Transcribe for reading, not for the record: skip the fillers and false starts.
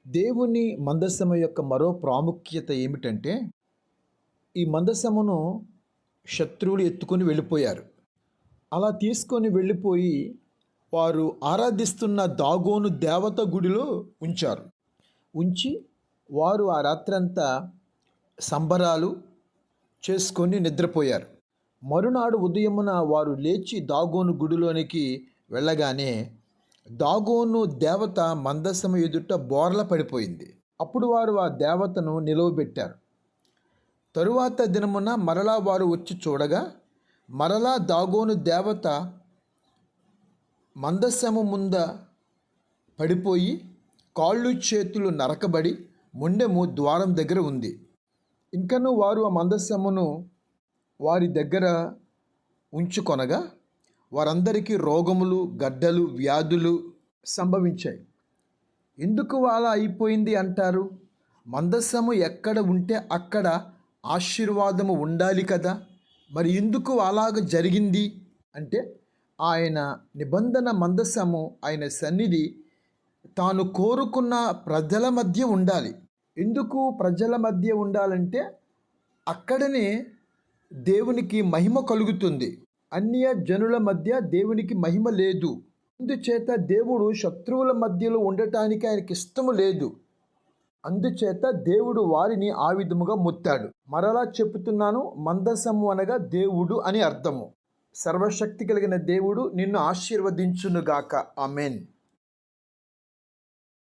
దేవుని మందసము యొక్క మరో ప్రాముఖ్యత ఏమిటంటే, ఈ మందసమును శత్రువులు ఎత్తుకొని వెళ్ళిపోయారు. అలా తీసుకొని వెళ్ళిపోయి వారు ఆరాధిస్తున్న దాగోను దేవత గుడిలో ఉంచారు. ఉంచి వారు ఆ రాత్రంతా సంబరాలు చేసుకొని నిద్రపోయారు. మరునాడు ఉదయమున వారు లేచి దాగోను గుడిలోనికి వెళ్ళగానే దాగోను దేవత మందసము ఎదుట బోర్ల పడిపోయింది. అప్పుడు వారు ఆ దేవతను నిలువబెట్టారు. తరువాత దినమున మరలా వారు వచ్చి చూడగా మరలా దాగోను దేవత మందసము ముంద పడిపోయి కాళ్ళు చేతులు నరకబడి మొండెము ద్వారం దగ్గర ఉంది. ఇంకను వారు ఆ మందసమును వారి దగ్గర ఉంచుకొనగా వారందరికీ రోగములు, గడ్డలు, వ్యాధులు సంభవించాయి. ఎందుకు అలా అయిపోయింది అంటారు? మందసము ఎక్కడ ఉంటే అక్కడ ఆశీర్వాదము ఉండాలి కదా. మరి ఎందుకు అలాగ జరిగింది అంటే, ఆయన నిబంధన మందసము, ఆయన సన్నిధి తాను కోరుకున్న ప్రజల మధ్య ఉండాలి. ఎందుకు ప్రజల మధ్య ఉండాలంటే, అక్కడనే దేవునికి మహిమ కలుగుతుంది. అన్య జనుల మధ్య దేవునికి మహిమ లేదు. అందుచేత దేవుడు శత్రువుల మధ్యలో ఉండటానికి ఆయనకి ఇష్టము లేదు. అందుచేత దేవుడు వారిని ఆ విధముగా ముత్తాడు. మరలా చెప్పుతున్నాను, మందసము అనగా దేవుడు అని అర్థము. సర్వశక్తి కలిగిన దేవుడు నిన్ను ఆశీర్వదించునుగాక. ఆమేన్.